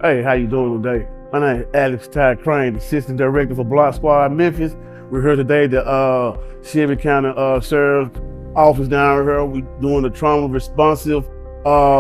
Hey, how you doing today? My name is Alex Ty Crane, Assistant Director for Block Squad Memphis. We're here today to Shelby County Sheriff's Office down here. We're doing the Trauma Responsive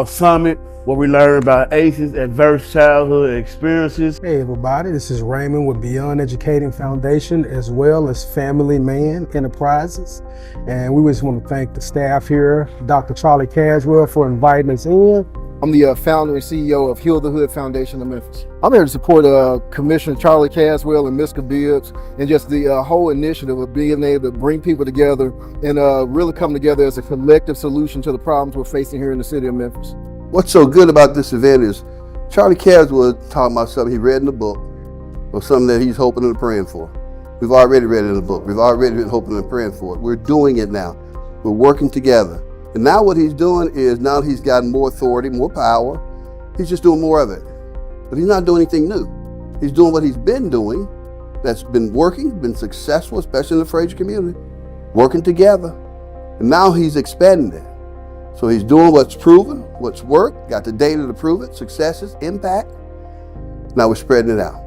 Summit where we learn about ACEs, adverse childhood experiences. Hey everybody, this is Raymond with Beyond Educating Foundation as well as Family Man Enterprises. And we just want to thank the staff here, Dr. Charlie Caswell, for inviting us in. I'm the founder and CEO of Heal the Hood Foundation of Memphis. I'm here to support Commissioner Charlie Caswell and Ms. Bibbs and just the whole initiative of being able to bring people together and really come together as a collective solution to the problems we're facing here in the city of Memphis. What's so good about this event is Charlie Caswell was talking about something he read in the book or something that he's hoping and praying for. We've already read it in the book. We've already been hoping and praying for it. We're doing it now. We're working together. And now what he's doing is now he's gotten more authority, more power. He's just doing more of it. But he's not doing anything new. He's doing what he's been doing that's been working, been successful, especially in the Fraser community, working together. And now he's expanding it. So he's doing what's proven, what's worked, got the data to prove it, successes, impact. Now we're spreading it out.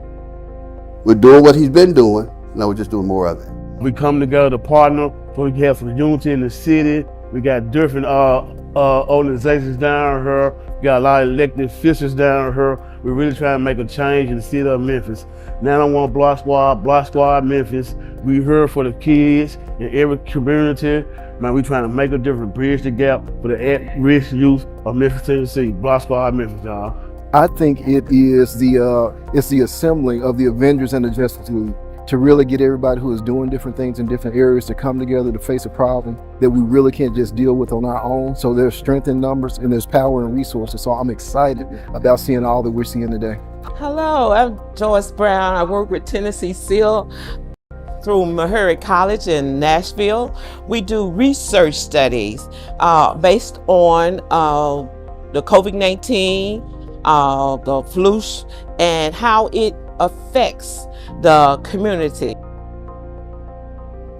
We're doing what he's been doing, now we're just doing more of it. We come together to partner so we can have some unity in the city. We got different organizations down here. We got a lot of elected officials down here. We're really trying to make a change in the city of Memphis. Now I don't want Block Squad Memphis. We're here for the kids in every community. Man, we're trying to make a difference, bridge the gap for the at-risk youth of Memphis, Tennessee. Block Squad Memphis, y'all. I think it is the assembling of the Avengers and the Justice League to really get everybody who is doing different things in different areas to come together to face a problem that we really can't just deal with on our own. So there's strength in numbers and there's power in resources. So I'm excited about seeing all that we're seeing today. Hello, I'm Joyce Brown. I work with Tennessee SEAL through Meharry College in Nashville. We do research studies based on the COVID-19, the flu, and how it affects the community.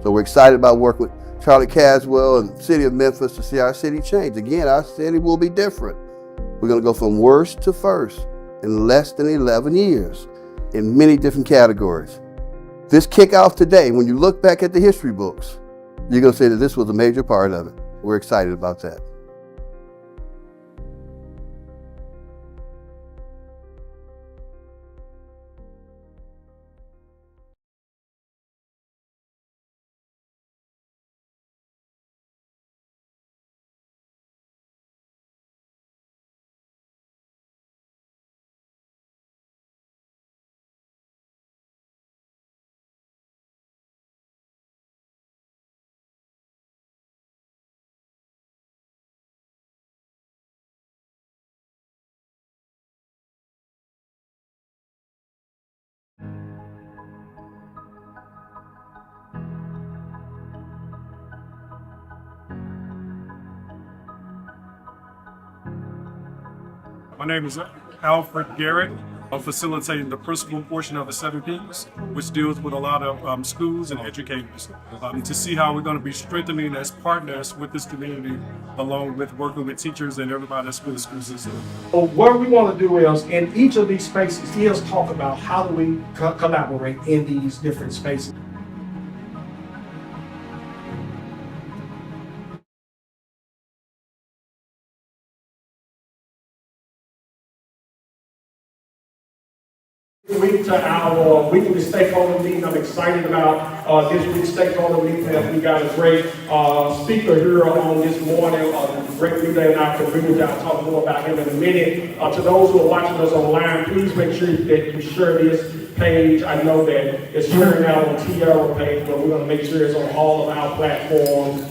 So we're excited about working with Charlie Caswell and the city of Memphis to see our city change. Again, our city will be different. We're gonna go from worst to first in less than 11 years in many different categories. This kickoff today, when you look back at the history books, you're gonna say that this was a major part of it. We're excited about that. My name is Alfred Garrett. I'm facilitating the principal portion of the 7 Ps, which deals with a lot of schools and educators to see how we're going to be strengthening as partners with this community, along with working with teachers and everybody that's with the school system. So what we want to do is, in each of these spaces, is talk about how do we collaborate in these different spaces. Week to our weekly stakeholder meeting. I'm excited about this week's stakeholder meeting. We got a great speaker here on this morning, a great leader in our community. I'll talk more about him in a minute. To those who are watching us online, please make sure that you share this page. I know that it's sharing out on TR page, but we're going to make sure it's on all of our platforms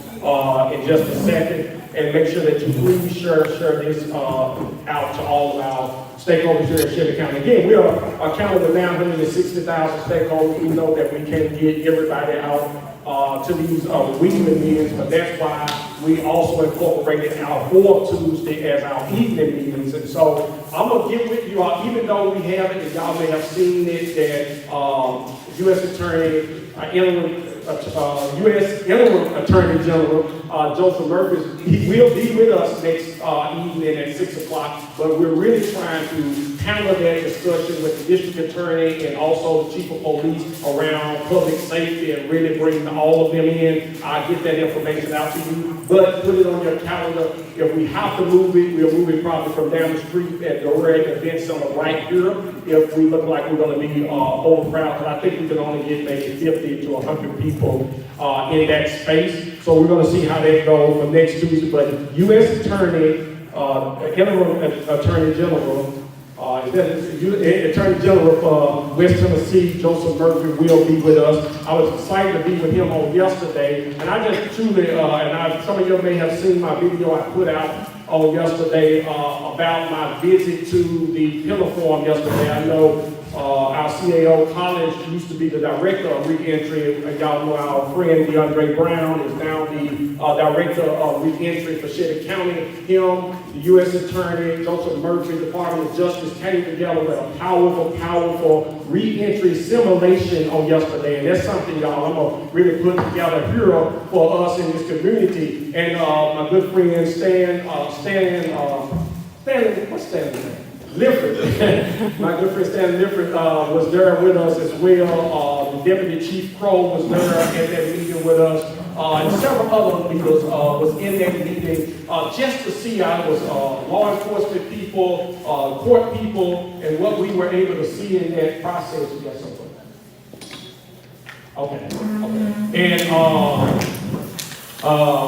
in just a second. And make sure that you please share this out to all of our stakeholders here in Shelby County. Again, we are counting with 960,000 stakeholders. We know that we can't get everybody out to these weekly meetings, but that's why we also incorporated our 4th Tuesday as our evening meetings. And so I'm gonna get with you all, even though we haven't, and y'all may have seen it, that U.S. Attorney, U.S. Interim Attorney General Joseph Murphy, he will be with us next evening at 6 o'clock, but we're really trying to handle that discussion with the district attorney and also the chief of police around public safety and really bring all of them in. I'll get that information out to you, but put it on your calendar. If we have to move it, we'll move it probably from down the street at the Red Event Center right here. If we look like we're going to be overcrowded, because I think we can only get maybe 50 to 100 people in that space. So we're going to see how that goes for next Tuesday. But U.S. Attorney, Interim Attorney General, Attorney General for West Tennessee, Joseph Murphy, will be with us. I was excited to be with him on yesterday, and I just truly, some of you may have seen my video I put out on yesterday about my visit to the Pillar Forum yesterday. I know our CAO College used to be the director of reentry, and y'all know our friend DeAndre Brown is now the director of reentry for Shelby County. Him, the U.S. Attorney, Joseph Murphy, Department of Justice came together with a powerful reentry simulation on yesterday, and that's something, y'all, I'm gonna really put together here for us in this community. And my good friend Stan, what's Stan's name? Lifford. My good friend Stan Lifford was there with us as well. The Deputy Chief Crow was there at that meeting with us. And several other leaders was in that meeting just to see how it was law enforcement people, court people, and what we were able to see in that process. Yes, okay. And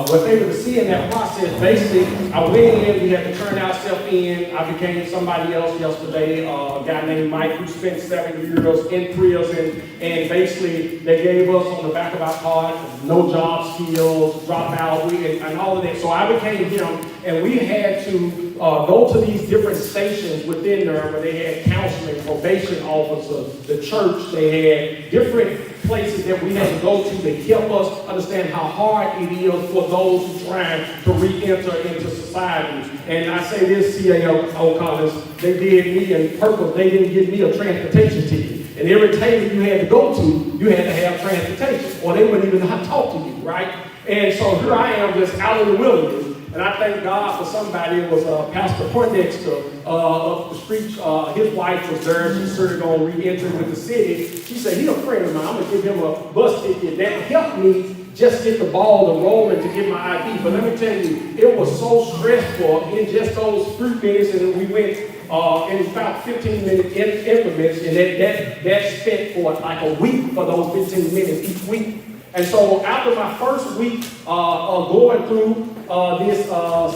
what they were to see in that process, basically, I went in, we had to turn ourselves in. I became somebody else yesterday, a guy named Mike who spent 7 years in prison, and basically they gave us on the back of our card, no job skills, drop out, and all of that. So I became him, and we had to go to these different stations within there where they had counseling, probation officers, the church, they had different places that we had to go to help us understand how hard it is for those who try to re-enter into society. And I say this, CAO Collins, they did me in purpose, they didn't give me a transportation ticket. And every table you had to go to, you had to have transportation, or they wouldn't even know how to talk to you, right? And so here I am just out in the wilderness. And I thank God for somebody. It was Pastor Poindexter up the street. His wife was there. She started on re-entry with the city. She said, he's a friend of mine. I'm going to give him a bus ticket. That helped me just get the ball rolling to get my ID. But let me tell you, it was so stressful in just those 3 minutes. And we went in about 15-minute increments. And that spent for like a week for those 15 minutes each week. And so after my first week going through this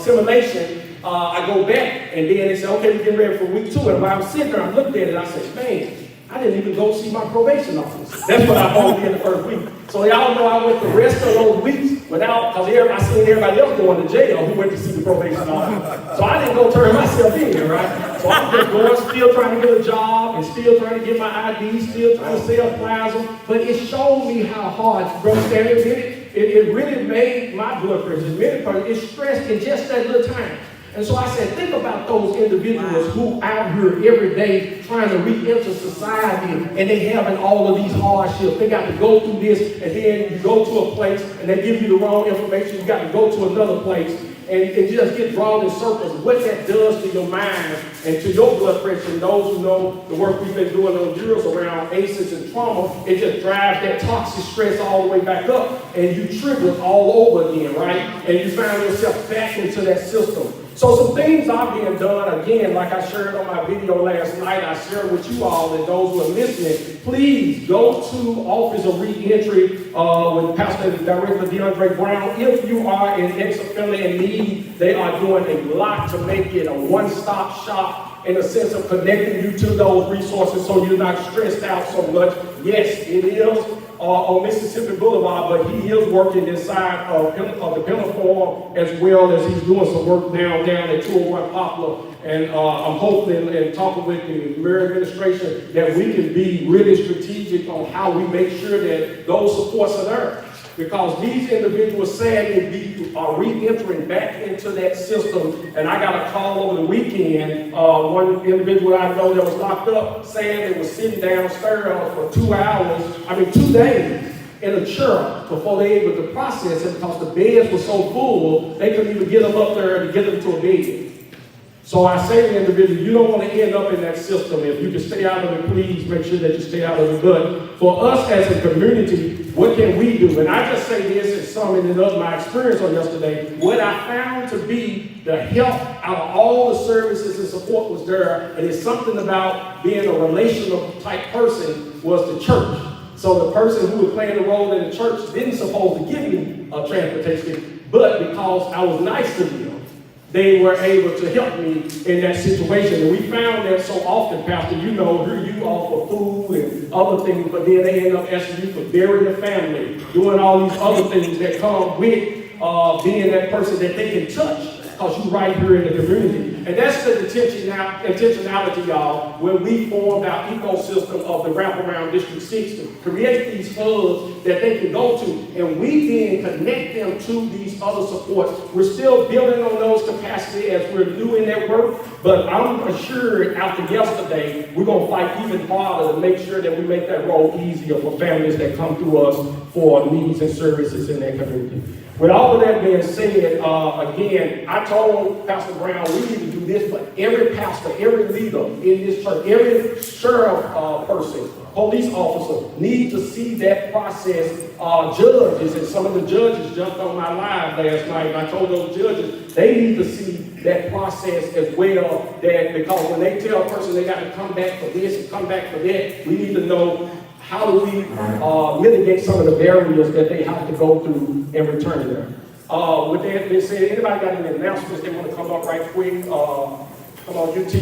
simulation, I go back, and then they say, okay, we're getting ready for week 2. And while I'm sitting there, I looked at it, I said, man, I didn't even go see my probation officer. That's what I only did the first week. So y'all know I went the rest of those weeks without, because I seen everybody else going to jail who went to see the probation officer. So I didn't go turn myself in, right? So I'm just going, still trying to get a job, and still trying to get my ID, still trying to sell plasma. But it showed me how hard, Brother Stanley did it. It really made my blood pressure, it stressed in just that little time. And so I said, think about those individuals who out here every day trying to re-enter society, and they having all of these hardships. They got to go through this, and then you go to a place and they give you the wrong information. You got to go to another place, and it just get drawn in circles. What that does to your mind and to your blood pressure, and those who know the work we've been doing on drills around ACEs and trauma, it just drives that toxic stress all the way back up, and you trigger all over again, right? And you find yourself back into that system. So some things are being done, again, like I shared on my video last night, I shared with you all and those who are listening. Please go to Office of Reentry with Pastor Director DeAndre Brown. If you are an ex-offender in need, they are doing a lot to make it a one-stop shop in the sense of connecting you to those resources so you're not stressed out so much. Yes, it is on Mississippi Boulevard, but he is working inside of the Pillar Forum as well as he's doing some work down at 201 Poplar. And I'm hoping and talking with the mayor administration that we can be really strategic on how we make sure that those supports are there. Because these individuals sadly are re-entering back into that system. And I got a call over the weekend, one individual I know that was locked up saying they was sitting downstairs for 2 days in a chair before they were able to process it because the beds were so full, they couldn't even get them up there to get them to a bed. So I say to the individual, you don't want to end up in that system. If you can stay out of it, please make sure that you stay out of it. But for us as a community, what can we do? And I just say this and summing it up, my experience on yesterday, what I found to be the help out of all the services and support was there, and it's something about being a relational type person was the church. So the person who was playing the role in the church didn't supposed to give me a transportation, but because I was nice to them, they were able to help me in that situation. And we found that so often, Pastor, you know, here you offer food and other things, but then they end up asking you for burying the family, doing all these other things that come with being that person that they can touch, because you're right here in the community. And that's the intentionality, y'all, when we formed our ecosystem of the wraparound District 6 to create these hubs that they can go to. And we then connect them to these other supports. We're still building on those capacity as we're doing that work, but I'm assured after yesterday, we're going to fight even harder to make sure that we make that road easier for families that come through us for needs and services in their community. With all of that being said, again, I told Pastor Brown we need to do this for every pastor, every leader in this church, every sheriff person, police officer needs to see that process. Judges, and some of the judges jumped on my live last night, and I told those judges they need to see that process as well, that because when they tell a person they got to come back for this and come back for that, we need to know how do we mitigate some of the barriers that they have to go through in return there. With that being said, anybody got any announcements they want to come up right quick? Come on, UT.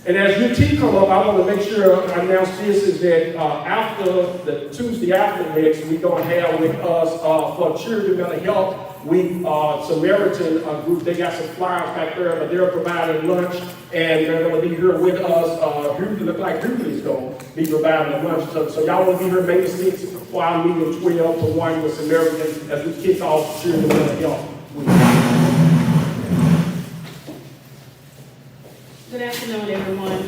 And as UT come up, I want to make sure I announce this is that after the Tuesday after next, we're going to have with us for Children Mental Health Week, Samaritan group. They got some flyers back there, but they're providing lunch, and they're going to be here with us. Hughley, look like Hughley's going to be providing the lunch. So y'all want to be here May 6th for our meeting 12 to 1 with Samaritan as we kick off Children Mental Health Week. Good afternoon, everyone.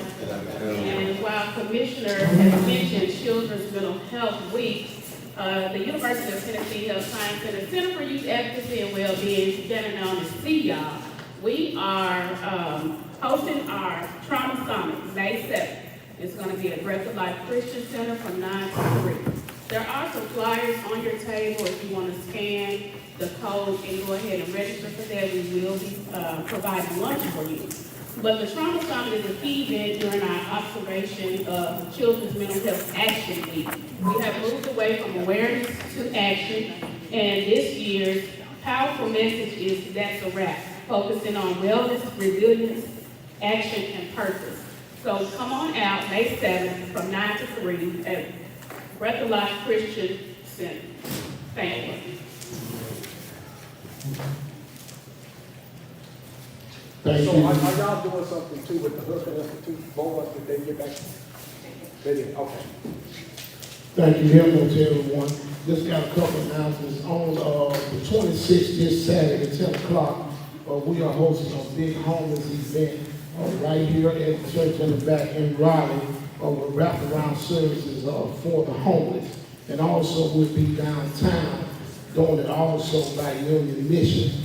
And while Commissioner has mentioned Children's Mental Health Week, the University of Tennessee Health Science Center for Youth Advocacy and Wellbeing, better known as CYA, we are hosting our Trauma Summit May 7th. It's going to be at Breath of Life Christian Center from 9 to 3. There are some flyers on your table if you want to scan the code and go ahead and register for that. We will be providing lunch for you. But the Trauma Summit is a key event during our observation of Children's Mental Health Action Week. We have moved away from awareness to action, and this year's powerful message is that's a wrap, focusing on wellness, resilience, action, and purpose. So come on out May 7th from 9 to 3 at Breath of Life Christian Center. Thank you. Thank So you. are y'all doing something too with the Hooker Institute board? Did they get back? They did, okay. Thank you very much, everyone. Just got a couple announcements. On the 26th, this Saturday at 10 o'clock, we are hosting a big homeless event right here at the church in the back in Raleigh with wraparound services for the homeless. And also we'll be downtown doing it also by Union Mission.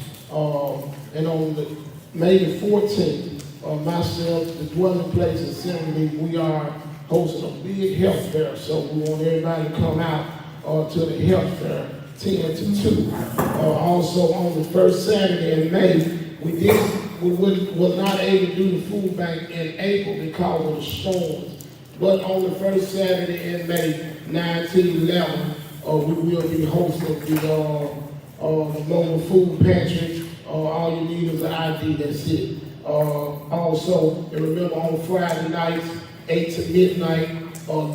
And on May the 14th, myself, the Dwelling Place Assembly, we are hosting a big health fair. So we want everybody to come out to the health fair, 10 to 2. Also on the first Saturday in May, we was not able to do the food bank in April because of the storms. But on the first Saturday in May, 9 to 11, we will be hosting the mobile food pantry. All you need is an ID, that's it. Also, and remember on Friday nights, 8 to midnight,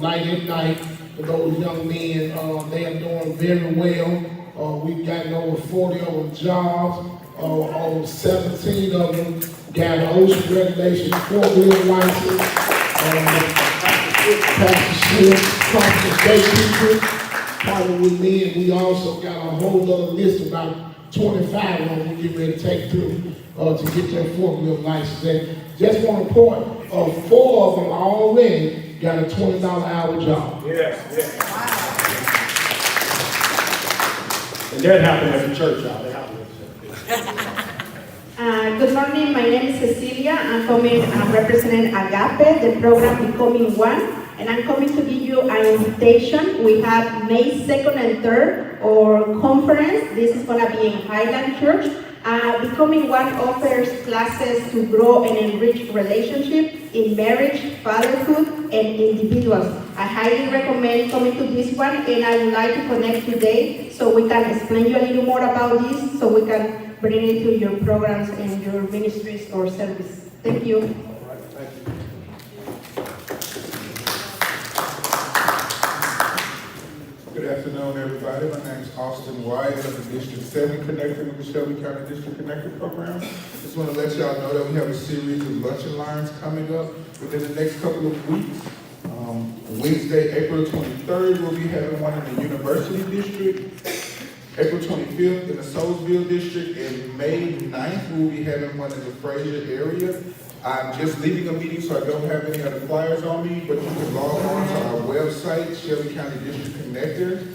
night at night, for those young men, they are doing very well. We've gotten over 40 of them jobs. Over 17 of them got an OSHA regulation 4-wheel license. Pastor Smith, Conference Gatekeeper, partner with me, and we also got a whole other list about 25 of them we get ready to take through to get their 4-wheel license. And just want to report, 4 of them already got a $20 an hour job. Yes. And that happened at the church, y'all. That happened at the church. Good morning. My name is Cecilia. I'm representing Agape, the program Becoming One, and I'm coming to give you an invitation. We have May 2nd and 3rd, our conference. This is going to be in Highland Church. Becoming One offers classes to grow and enrich relationships in marriage, fatherhood, and individuals. I highly recommend coming to this one, and I would like to connect today so we can explain you a little more about this, so we can bring it to your programs and your ministries or service. Thank you. Good afternoon, everybody. My name is Austin White of the District 7 Connector with the Shelby County District Connector Program. Just want to let y'all know that we have a series of lunch and learns coming up within the next couple of weeks. Wednesday, April 23rd, we'll be having one in the University District. April 25th in the Soulsville District, and May 9th, we'll be having one in the Fraser area. I'm just leaving a meeting, so I don't have any other flyers on me, but you can log on to our website, Shelby County District Connectors,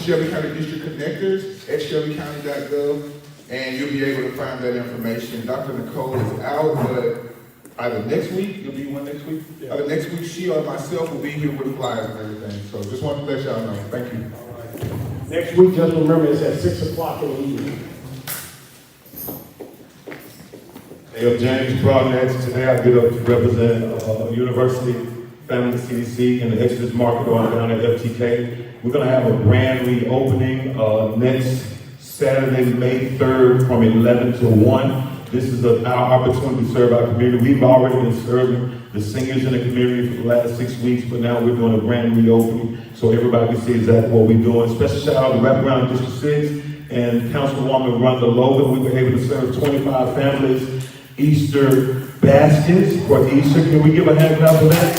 Shelby County District Connectors at shelbycounty.gov, and you'll be able to find that information. Dr. Nicole is out, but either next week, you'll be one next week, either next week, she or myself will be here with flyers and everything. So just wanted to let y'all know. Thank you. Next week, just remember, it's at 6 o'clock in the evening. Hey, I'm James Broadnax. Today I get up to represent University Family CDC in the Exodus Market on down at FTK. We're going to have a grand reopening next Saturday, May 3rd from 11 to 1. This is our opportunity to serve our community. We've already been serving the seniors in the community for the last 6 weeks, but now we're doing a grand reopening so everybody can see exactly what we're doing. Special shout out to Wraparound District 6 and Councilwoman Rhonda Logan. We were able to serve 25 families Easter baskets for Easter. Can we give a hand clap for that?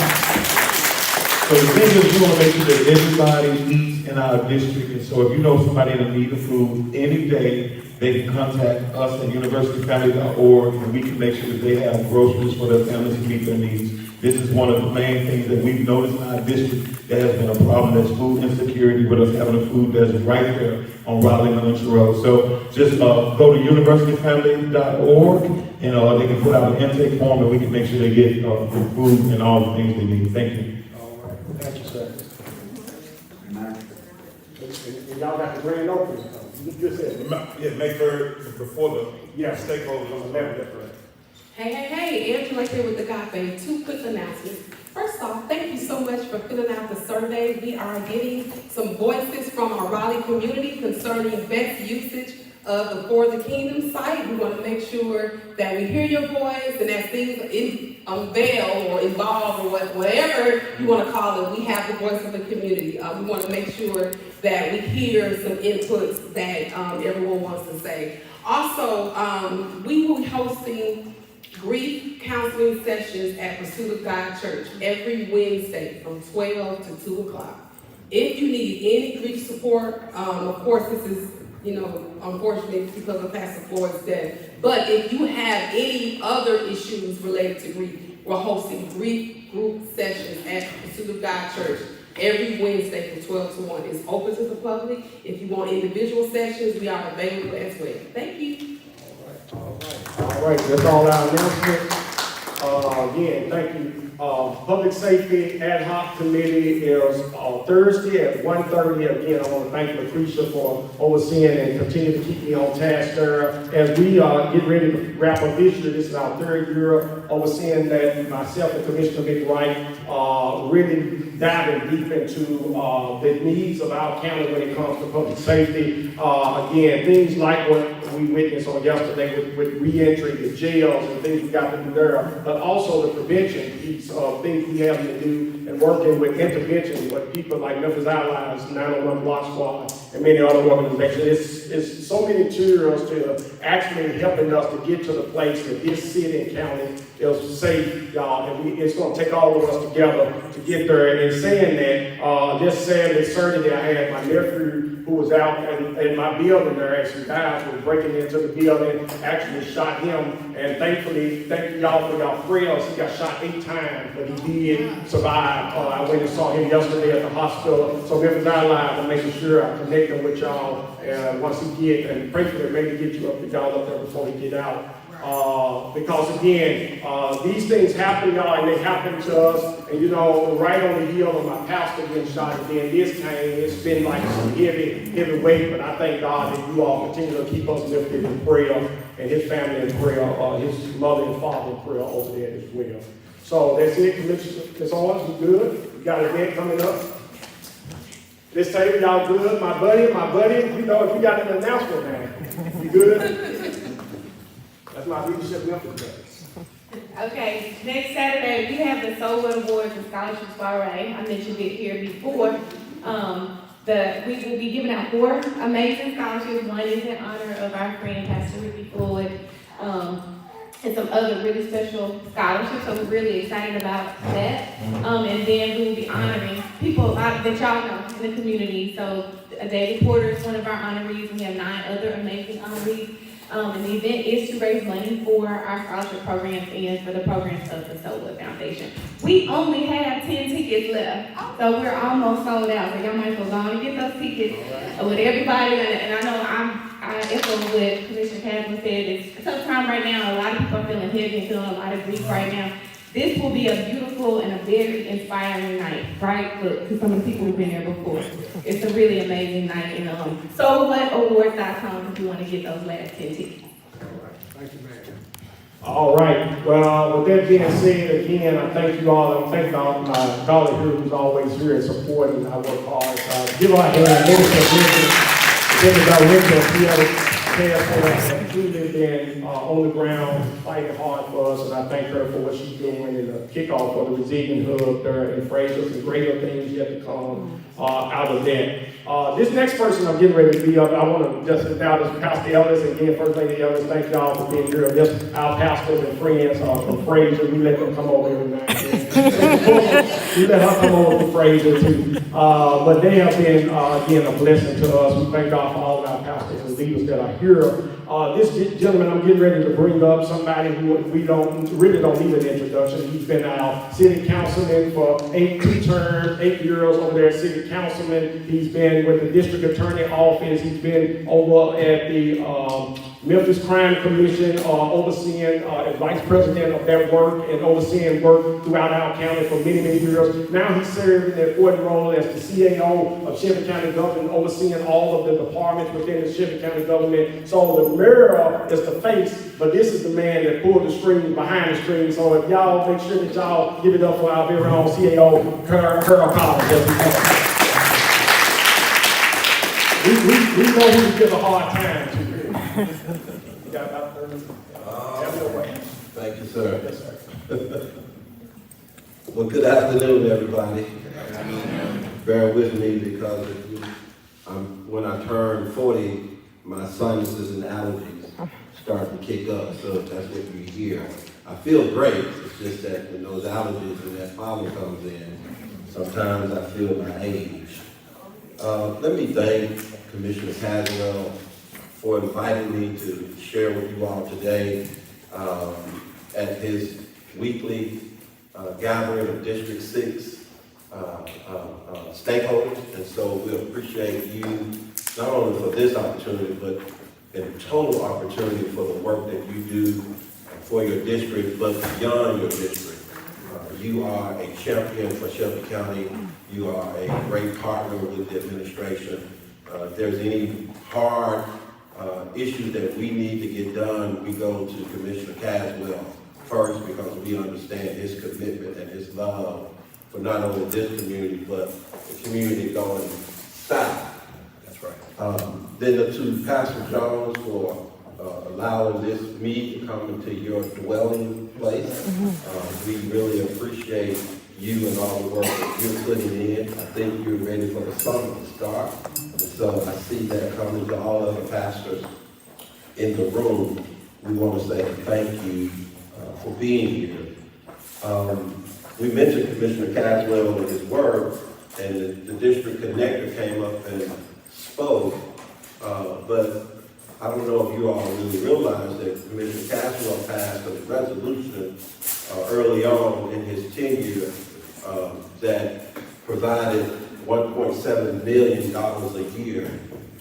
So the thing is, we want to make sure that everybody eats in our district. And so if you know somebody in need of food, any day, they can contact us at universityfamily.org and we can make sure that they have groceries for their families to meet their needs. This is one of the main things that we've noticed in our district that has been a problem. That's food insecurity with us having a food desert right there on Raleigh Elementary Road. So just go to universityfamily.org and they can put out an intake form and we can make sure they get the food and all the things they need. Thank you. All right. Thank you, sir. And y'all got the grand opening. You just said it. Yeah, May 3rd before the stakeholders on the 11th. Hey, Angela here with Agape. 2 quick announcements. First off, thank you so much for filling out the survey. We are getting some voices from our Raleigh community concerning best usage of the For the Kingdom site. We want to make sure that we hear your voice, and as things unveil or evolve or whatever you want to call it, we have the voice of the community. We want to make sure that we hear some inputs that everyone wants to say. Also, we will be hosting grief counseling sessions at Pursuit of God Church every Wednesday from 12 to 2 o'clock. If you need any grief support, of course this is, unfortunately because of Pastor Floyd's death, but if you have any other issues related to grief, we're hosting grief group sessions at Pursuit of God Church every Wednesday from 12 to 1. It's open to the public. If you want individual sessions, we are available as well. Thank you. All right, that's all our announcements. Again, thank you. Public Safety Ad Hoc Committee is Thursday at 1:30. Again, I want to thank Lucretia for overseeing and continue to keep me on task there. As we get ready to wrap up this year, this is our 3rd year overseeing that. Myself and Commissioner McWright really diving deep into the needs of our county when it comes to public safety. Again, things like what we witnessed on yesterday with re-entry, the jails and things we got to do there, but also the prevention piece of things we have to do and working with intervention with people like Memphis Allies, 901 Block Squad, and many other organizations. It's so many materials to actually helping us to get to the place that this city and county is safe, y'all, and it's going to take all of us together to get there. And in saying that, just sadly, Saturday I had my nephew who was out in my building there, actually guys were breaking into the building, actually shot him, and thankfully, thank you y'all for y'all prayers. He got shot 8 times, but he did survive. I went and saw him yesterday at the hospital, so Memphis Allies, I'm making sure I connect him with y'all, and once he get, and pray for him, maybe get you up to y'all up there before he get out. Because again, these things happen, y'all, and they happen to us. And you know, right on the heel of my pastor getting shot again, this time it's been like some heavy weight. But I thank God that you all continue to keep us lifted in prayer, and his family in prayer, his mother and father in prayer over there as well. So that's it, Commissioner. Ms. Owens, we good? We got an event coming up. This table, y'all good? My buddy, you know, if you got an announcement, man, you good? That's my leadership Memphis. Okay, next Saturday, we have the Soul Awards and Scholarship Soiree. I mentioned it here before. We will be giving out 4 amazing scholarships. One is in honor of our friend, Pastor Ricky Floyd, and some other really special scholarships, so we're really excited about that. And then we will be honoring people that y'all know in the community. So David Porter is one of our honorees, and we have 9 other amazing honorees. And the event is to raise money for our scholarship programs and for the programs of the Soulwood Foundation. We only have 10 tickets left, so we're almost sold out. So y'all might as well go on and get those tickets with everybody. And I know I echo what Commissioner Caswell said. It's a tough time right now. A lot of people are feeling heavy and feeling a lot of grief right now. This will be a beautiful and a very inspiring night, right? To some of the people who've been there before. It's a really amazing night. And SoulWhatAwards.com if you want to get those last 10 tickets. Thank you, man. All right. Well, with that being said, again, I thank you all. I thank my daughter here who's always here and supporting. I work hard. Give our hand, Minister Caswell, truly been on the ground fighting hard for us, and I thank her for what she's doing in the kickoff for the Resilient Hub there in Fraser. Some greater things yet to come out of that. This next person I'm getting ready to be up, I want to just acknowledge Pastor Ellis, and again, First Lady Ellis, thank y'all for being here. Just our pastors and friends from Fraser, we let them come over every night. We let her come over to Fraser too. But they have been, again, a blessing to us. We thank God for all of our pastors and leaders that are here. This gentleman I'm getting ready to bring up, somebody who we really don't need an introduction. He's been our city councilman for 8 years over there, city councilman. He's been with the district attorney office. He's been over at the Memphis Crime Commission, overseeing as vice president of that work and overseeing work throughout our county for many, many years. Now he's serving in that important role as the CAO of Shelby County government, overseeing all of the departments within the Shelby County government. So the mayor is the face, but this is the man that pulled the strings behind the strings. So if y'all make sure that y'all give it up for our very own CAO, Carl Collins. We know who to give a hard time to. Thank you, sir. Yes, sir. Well, good afternoon, everybody. Bear with me because when I turn 40, my sinuses and allergies start to kick up, so that's what you hear. I feel great, it's just that when those allergies and that pollen comes in, sometimes I feel my age. Let me thank Commissioner Caswell for inviting me to share with you all today at his weekly gathering of District 6 stakeholders. And so we appreciate you not only for this opportunity, but a total opportunity for the work that you do for your district, but beyond your district. You are a champion for Shelby County. You are a great partner with the administration. If there's any hard issues that we need to get done, we go to Commissioner Caswell first because we understand his commitment and his love for not only this community, but the community going south. That's right. Then to Pastor Jones for allowing me to come into your dwelling place. We really appreciate you and all the work that you're putting in. I think you're ready for the summer to start. And so I see that coming to all other pastors in the room. We want to say thank you for being here. We mentioned Commissioner Caswell and his work, and the district connector came up and spoke, but I don't know if you all really realize that Commissioner Caswell passed a resolution early on in his tenure that provided $1.7 million a year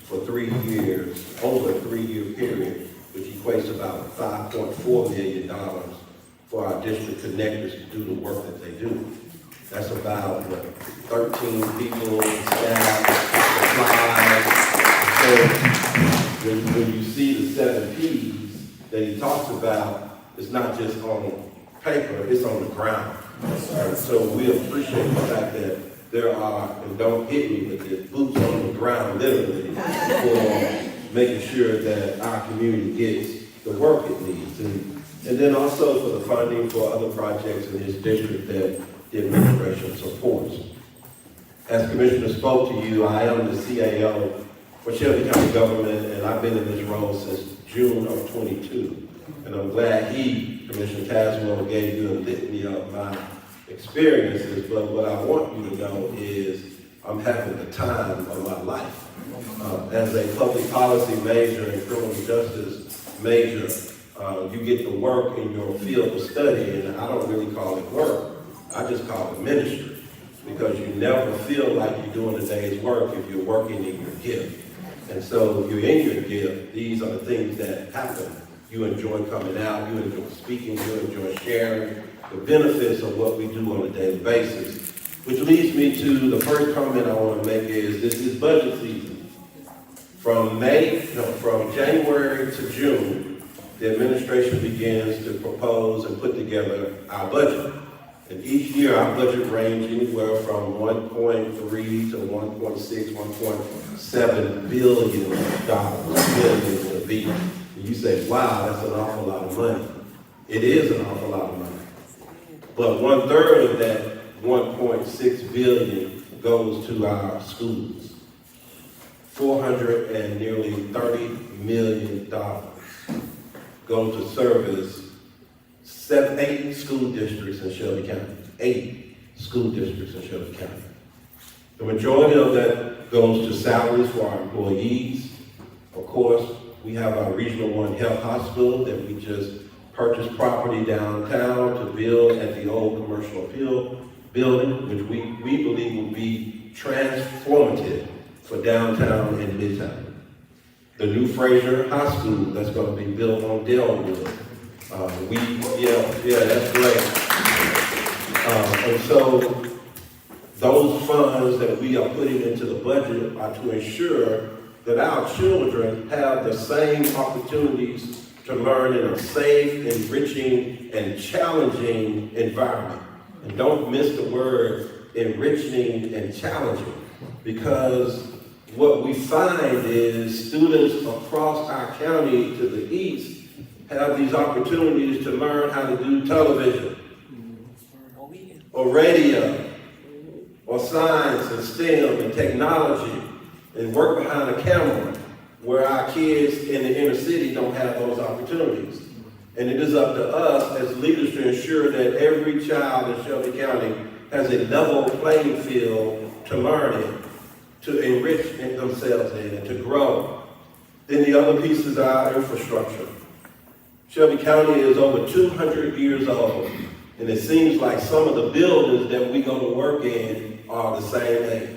for 3 years, over a 3-year period, which equates to about $5.4 million for our district connectors to do the work that they do. That's about 13 people, staff, supplies. So when you see the 7 Ps that he talks about, it's not just on paper, it's on the ground. So we appreciate the fact that there are, and don't hit me, but there's boots on the ground literally for making sure that our community gets the work it needs. And then also for the funding for other projects in his district that the administration supports. As Commissioner spoke to you, I am the CAO for Shelby County government, and I've been in this role since June of 22. And I'm glad Commissioner Caswell, gave you a litany of my experiences, but what I want you to know is I'm having the time of my life. As a public policy major and criminal justice major, you get to work in your field of study, and I don't really call it work, I just call it ministry, because you never feel like you're doing a day's work if you're working in your gift. And so if you're in your gift, these are the things that happen. You enjoy coming out, you enjoy speaking, you enjoy sharing the benefits of what we do on a daily basis. Which leads me to the first comment I want to make is this is budget season. From January to June, the administration begins to propose and put together our budget. And each year our budget range anywhere from 1.3 to 1.6, 1.7 billion dollars, billion with a B. And you say, wow, that's an awful lot of money. It is an awful lot of money. But 1/3 of that 1.6 billion goes to our schools. Nearly $30 million goes to service 8 school districts in Shelby County. 8 school districts in Shelby County. The majority of that goes to salaries for our employees. Of course, we have our Regional 1 Health Hospital that we just purchased property downtown to build at the old commercial appeal building, which we believe will be transformative for downtown and Midtown. The new Fraser High School that's going to be built on Delwood. That's great. And so those funds that we are putting into the budget are to ensure that our children have the same opportunities to learn in a safe, enriching, and challenging environment. And don't miss the word enriching and challenging, because what we find is students across our county to the east have these opportunities to learn how to do television, or radio, or science and STEM and technology, and work behind a camera, where our kids in the inner city don't have those opportunities. And it is up to us as leaders to ensure that every child in Shelby County has a level playing field to learn in, to enrich themselves in, and to grow. Then the other piece is our infrastructure. Shelby County is over 200 years old, and it seems like some of the buildings that we go to work in are the same age.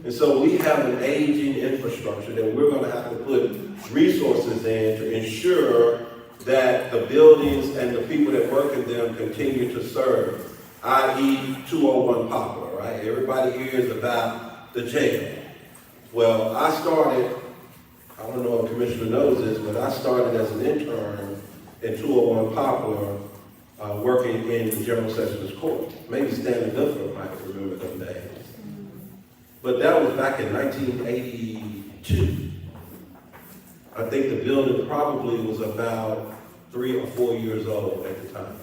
And so we have an aging infrastructure that we're going to have to put resources in to ensure that the buildings and the people that work in them continue to serve, i.e. 201 Poplar, right? Everybody hears about the jail. Well, I started, I don't know if the commissioner knows this, but I started as an intern in 201 Poplar, working in the General Sessions Court. Maybe Stanley Goodford might remember those days. But that was back in 1982. I think the building probably was about 3 or 4 years old at the time.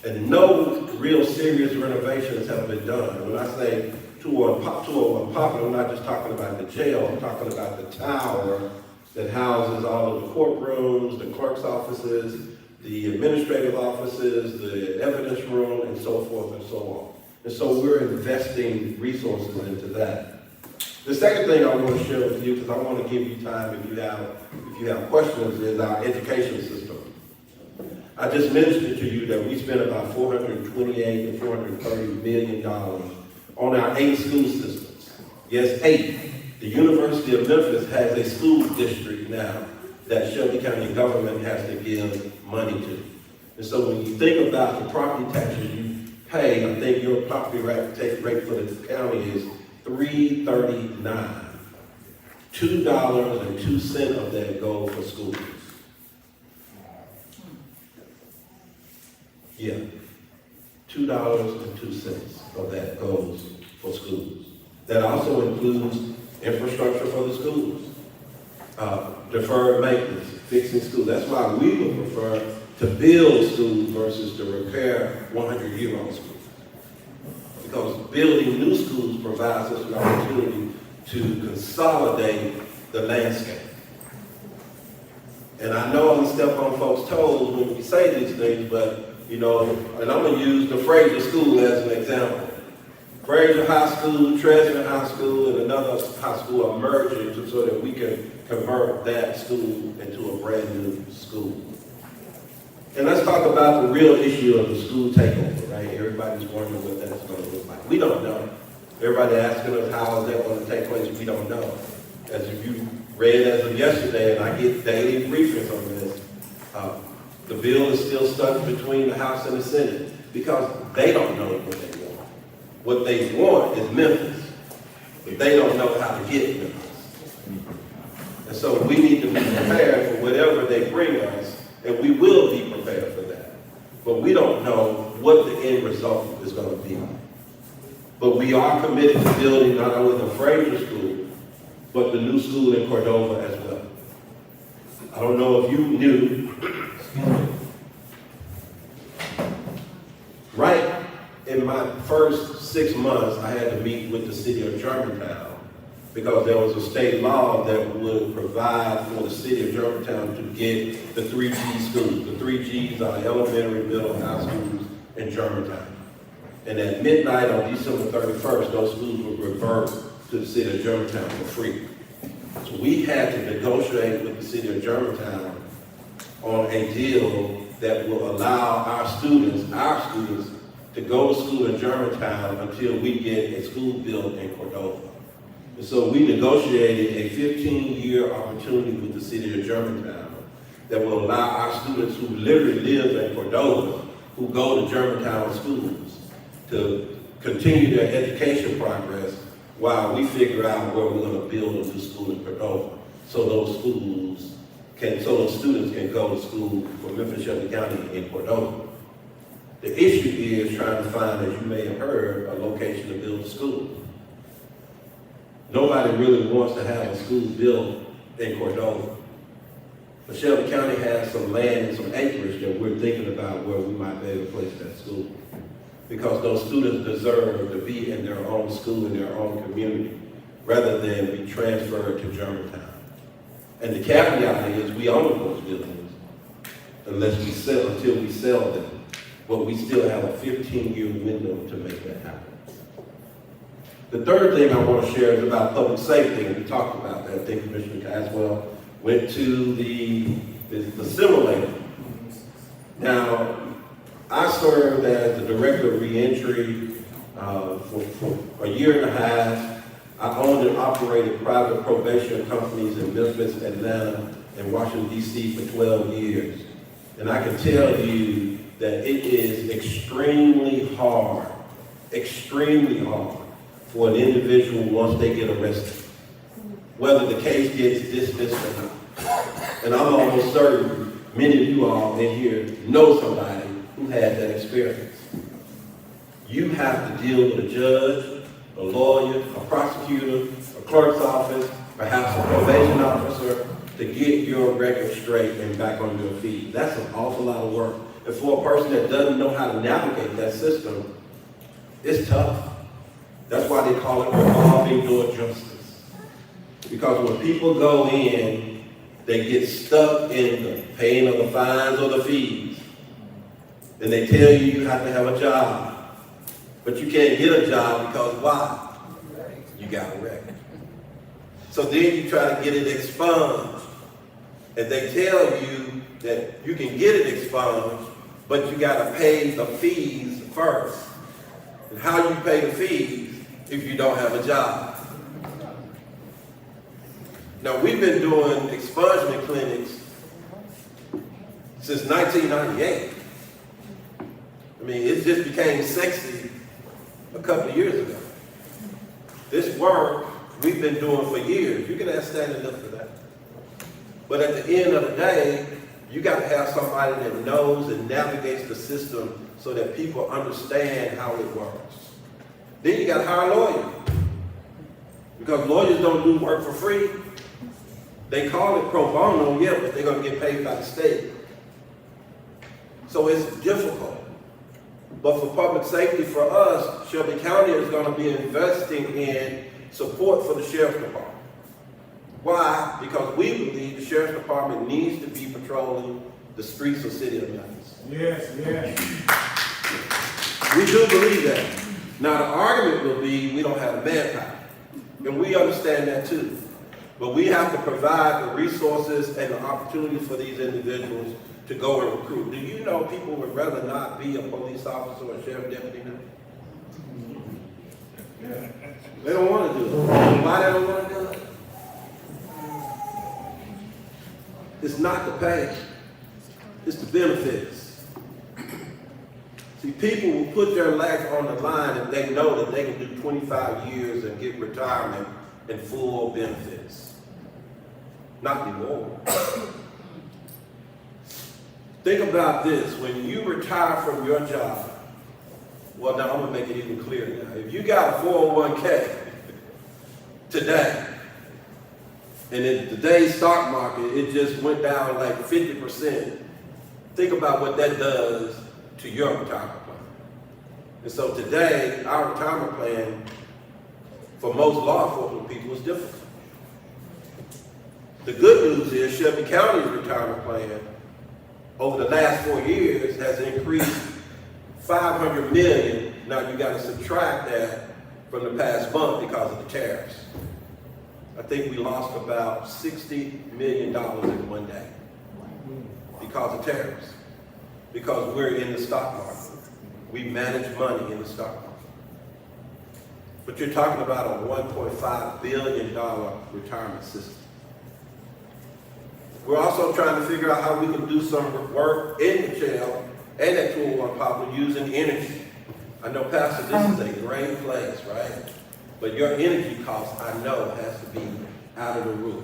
And no real serious renovations have been done. When I say 201 Poplar, I'm not just talking about the jail, I'm talking about the tower that houses all of the courtrooms, the clerk's offices, the administrative offices, the evidence room, and so forth and so on. And so we're investing resources into that. The second thing I want to share with you, because I want to give you time if you have questions, is our education system. I just mentioned to you that we spent about $428 to $430 million on our 8 school systems. Yes, 8. The University of Memphis has a school district now that Shelby County government has to give money to. And so when you think about the property taxes you pay, I think your property tax rate for the county is $3.39. $2.02 of that go for schools. Yeah, $2.02 of that goes for schools. That also includes infrastructure for the schools, deferred maintenance, fixing schools. That's why we would prefer to build schools versus to repair 100-year-old schools. Because building new schools provides us an opportunity to consolidate the landscape. And I know I'm gonna step on folks' toes when we say these things, but you know, and I'm gonna use the Fraser School as an example. Fraser High School, Treasury High School, and another high school are merging so that we can convert that school into a brand new school. And let's talk about the real issue of the school takeover, right? Everybody's wondering what that's going to look like. We don't know. Everybody asking us how is that going to take place, we don't know. As if you read as of yesterday, and I get daily briefings on this, the bill is still stuck between the House and the Senate because they don't know what they want. What they want is Memphis, but they don't know how to get Memphis. And so we need to be prepared for whatever they bring us, and we will be prepared for that. But we don't know what the end result is going to be. But we are committed to building not only the Fraser School, but the new school in Cordova as well. I don't know if you knew, right in my first 6 months, I had to meet with the city of Germantown because there was a state law that would provide for the city of Germantown to get the 3G schools. The 3Gs are elementary, middle, and high schools in Germantown. And at midnight on December 31st, those schools would revert to the city of Germantown for free. So we had to negotiate with the city of Germantown on a deal that will allow our students to go to school in Germantown until we get a school built in Cordova. And so we negotiated a 15-year opportunity with the city of Germantown that will allow our students who literally live in Cordova, who go to Germantown schools, to continue their education progress while we figure out where we're going to build a new school in Cordova, so those students can go to school for Memphis Shelby County in Cordova. The issue is trying to find, as you may have heard, a location to build a school. Nobody really wants to have a school built in Cordova. But Shelby County has some land and some acreage that we're thinking about where we might be able to place that school. Because those students deserve to be in their own school, in their own community, rather than be transferred to Germantown. And the caveat is we own those buildings until we sell them. But we still have a 15-year window to make that happen. The third thing I want to share is about public safety, and we talked about that. I think Commissioner Caswell went to the simulator. Now, I served as the director of reentry for a year and a half. I owned and operated private probation companies in Memphis, Atlanta, and Washington, D.C. for 12 years. And I can tell you that it is extremely hard for an individual once they get arrested, whether the case gets dismissed or not. And I'm almost certain many of you all in here know somebody who had that experience. You have to deal with a judge, a lawyer, a prosecutor, a clerk's office, perhaps a probation officer to get your record straight and back on your feet. That's an awful lot of work. And for a person that doesn't know how to navigate that system, it's tough. That's why they call it revolving door justice. Because when people go in, they get stuck in the paying of the fines or the fees. And they tell you you have to have a job. But you can't get a job because why? You got a record. So then you try to get it expunged. And they tell you that you can get it expunged, but you got to pay the fees first. And how do you pay the fees if you don't have a job? Now, we've been doing expungement clinics since 1998. I mean, it just became sexy a couple of years ago. This work we've been doing for years. You can ask standing up for that. But at the end of the day, you got to have somebody that knows and navigates the system so that people understand how it works. Then you got to hire a lawyer. Because lawyers don't do work for free. They call it pro bono, yeah, but they're going to get paid by the state. So it's difficult. But for public safety, for us, Shelby County is going to be investing in support for the Sheriff's Department. Why? Because we believe the Sheriff's Department needs to be patrolling the streets of City of Memphis. Yes, yes. We do believe that. Now the argument will be we don't have the manpower. And we understand that too. But we have to provide the resources and the opportunities for these individuals to go and recruit. Do you know people would rather not be a police officer or a sheriff deputy now? They don't want to do it. Why they don't want to do it? It's not the pay, it's the benefits. See, people will put their life on the line if they know that they can do 25 years and get retirement and full benefits. Not anymore. Think about this, when you retire from your job, well now I'm gonna make it even clearer now. If you got a 401k today, and in today's stock market, it just went down like 50%. Think about what that does to your retirement plan. And so today, our retirement plan for most law enforcement people is difficult. The good news is Shelby County's retirement plan over the last 4 years has increased $500 million. Now you got to subtract that from the past month because of the tariffs. I think we lost about $60 million in one day because of tariffs. Because we're in the stock market. We manage money in the stock market. But you're talking about a $1.5 billion retirement system. We're also trying to figure out how we can do some work in the jail and at 201 Poplar using energy. I know, Pastor, this is a great place, right? But your energy cost, I know, has to be out of the roof.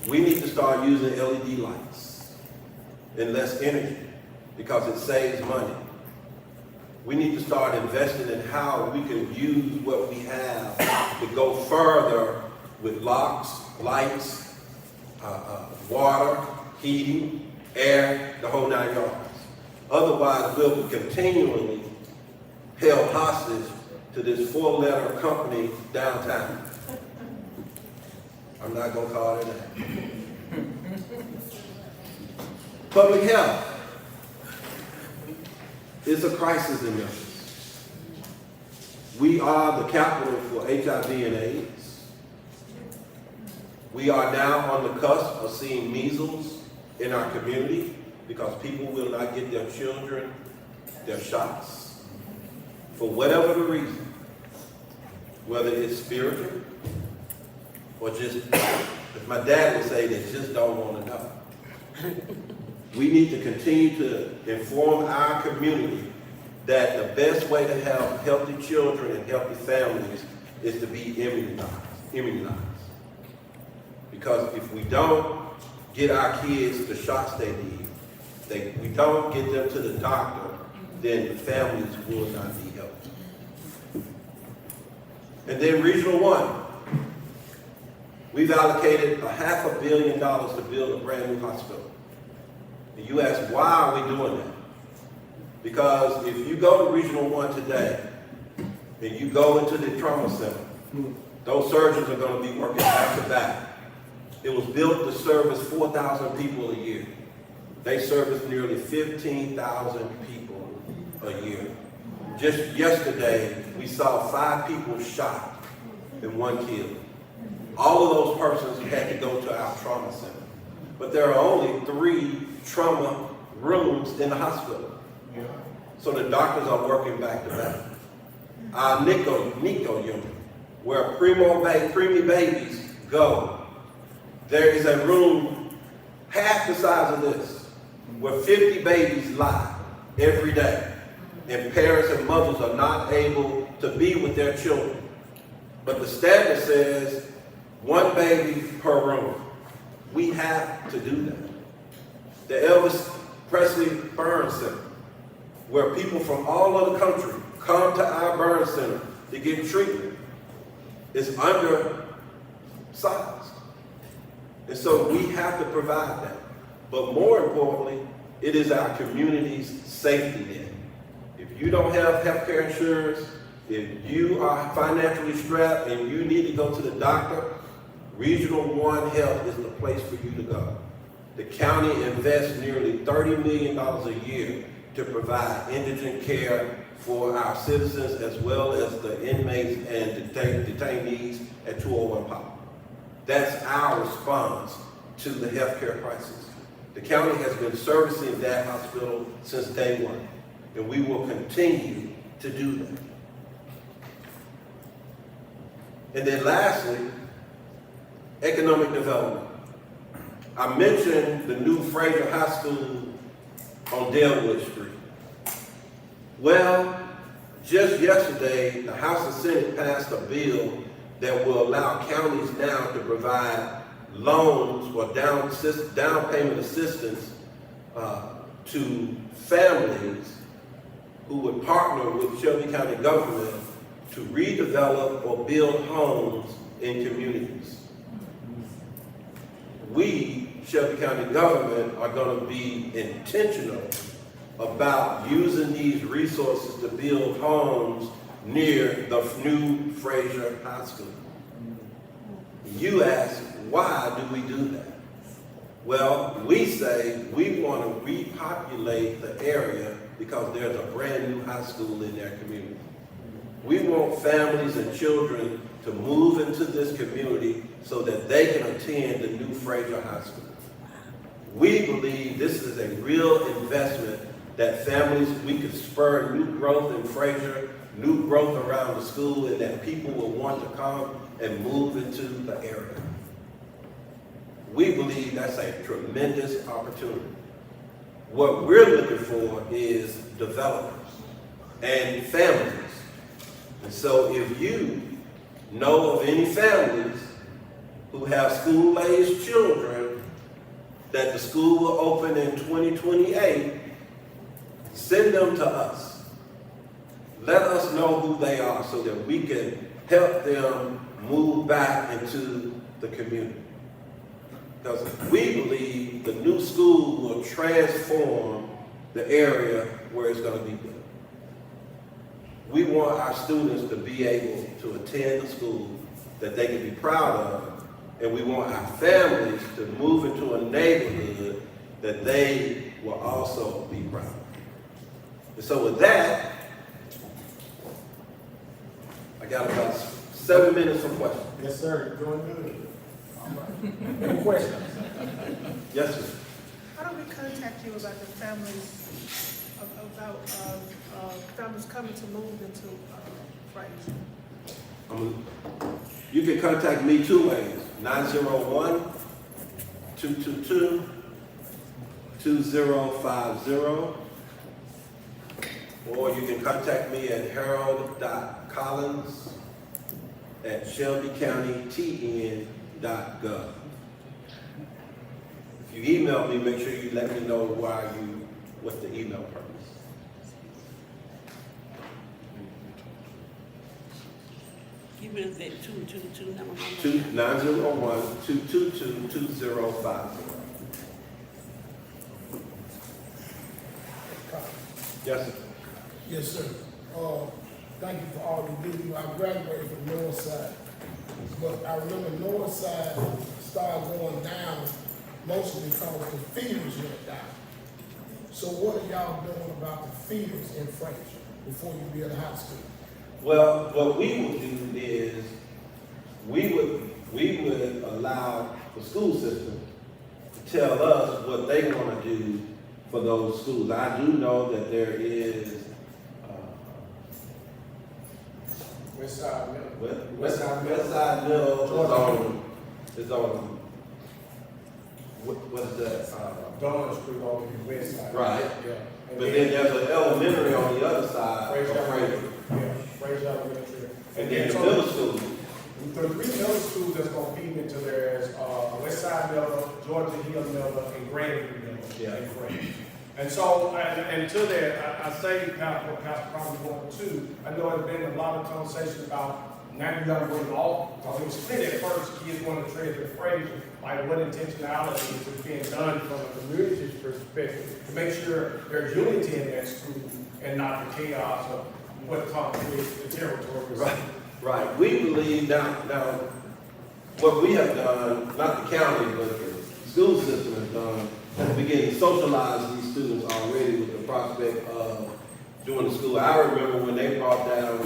We need to start using LED lights and less energy because it saves money. We need to start investing in how we can use what we have to go further with locks, lights, water, heating, air, the whole 9 yards. Otherwise, we'll be continually held hostage to this 4-letter company downtown. I'm not gonna call it that. Public health is a crisis in Memphis. We are the capital for HIV and AIDS. We are now on the cusp of seeing measles in our community because people will not get their children their shots for whatever the reason, whether it's spiritual or just, as my dad would say, they just don't want to know. We need to continue to inform our community that the best way to have healthy children and healthy families is to be immunized. Because if we don't get our kids the shots they need, we don't get them to the doctor, then the families will not be healthy. And then Regional 1. We've allocated $500 million to build a brand new hospital. And you ask, why are we doing that? Because if you go to Regional 1 today, and you go into the trauma center, those surgeons are going to be working back to back. It was built to service 4,000 people a year. They service nearly 15,000 people a year. Just yesterday, we saw 5 people shot and 1 killed. All of those persons had to go to our trauma center. But there are only 3 trauma rooms in the hospital. So the doctors are working back to back. Our NICO unit, where preemie babies go, there is a room half the size of this, where 50 babies lie every day, and parents and mothers are not able to be with their children. But the standard says 1 baby per room. We have to do that. The Elvis Presley Burn Center, where people from all over the country come to our burn center to get treatment, is undersized. And so we have to provide that. But more importantly, it is our community's safety net. If you don't have health care insurance, if you are financially strapped and you need to go to the doctor, Regional One Health is the place for you to go. The county invests nearly $30 million a year to provide indigent care for our citizens as well as the inmates and detainees at 201 Pop. That's our response to the healthcare crisis. The county has been servicing that hospital since day one, and we will continue to do that. And then lastly, economic development. I mentioned the new Fraser High School on Delwood Street. Well, just yesterday, the House and Senate passed a bill that will allow counties now to provide loans or down payment assistance to families who would partner with Shelby County government to redevelop or build homes in communities. We, Shelby County government, are going to be intentional about using these resources to build homes near the new Fraser High School. You ask, why do we do that? Well, we say we want to repopulate the area because there's a brand new high school in their community. We want families and children to move into this community so that they can attend the new Fraser High School. We believe this is a real investment that families, we could spur new growth in Fraser, new growth around the school, and that people will want to come and move into the area. We believe that's a tremendous opportunity. What we're looking for is developers and families. And so if you know of any families who have school-aged children that the school will open in 2028, send them to us. Let us know who they are so that we can help them move back into the community. Because we believe the new school will transform the area where it's going to be built. We want our students to be able to attend a school that they can be proud of, and we want our families to move into a neighborhood that they will also be proud of. And so with that, I got about 7 minutes for questions. Yes, sir. You're doing good. All right. Any questions? Yes, sir. How do we contact you about the families, about families coming to move into Fraser? You can contact me 2 ways, 901-222-2050, or you can contact me at harold.collins@shelbycountytn.gov. If you email me, make sure you let me know what's the email purpose. Give us that 222 number. 901-222-2050. Yes, sir. Yes, sir. Thank you for all you do. I graduated from Northside, but I remember Northside started going down mostly because the feeders went down. So what are y'all doing about the feeders in Fraser before you build a high school? Well, what we would do is we would allow the school system to tell us what they want to do for those schools. I do know that there is Westside Middle. Westside Middle is on what is that? Donald Street over the west side. Right. Yeah. And But then there's an elementary on the other side of Fraser. Yeah, Fraser Elementary. And then the middle school. The 3 middle schools that's gonna feed into there is, West Side Middle, Georgia Hill Middle, and Grandview Middle. Yeah. In Fraser. And so, and to that, I say, Pastor probably 1 or 2, I know there's been a lot of conversation about now you gotta bring it all, because it was split at first, kids want to treasure Fraser, like what intentionality is being done from a community's perspective to make sure there's unity in that school and not the chaos of what comes with the territory. Right, right. We believe now, what we have done, not the county, but the school system has done, has begun to socialize these students already with the prospect of doing the school. I remember when they brought down,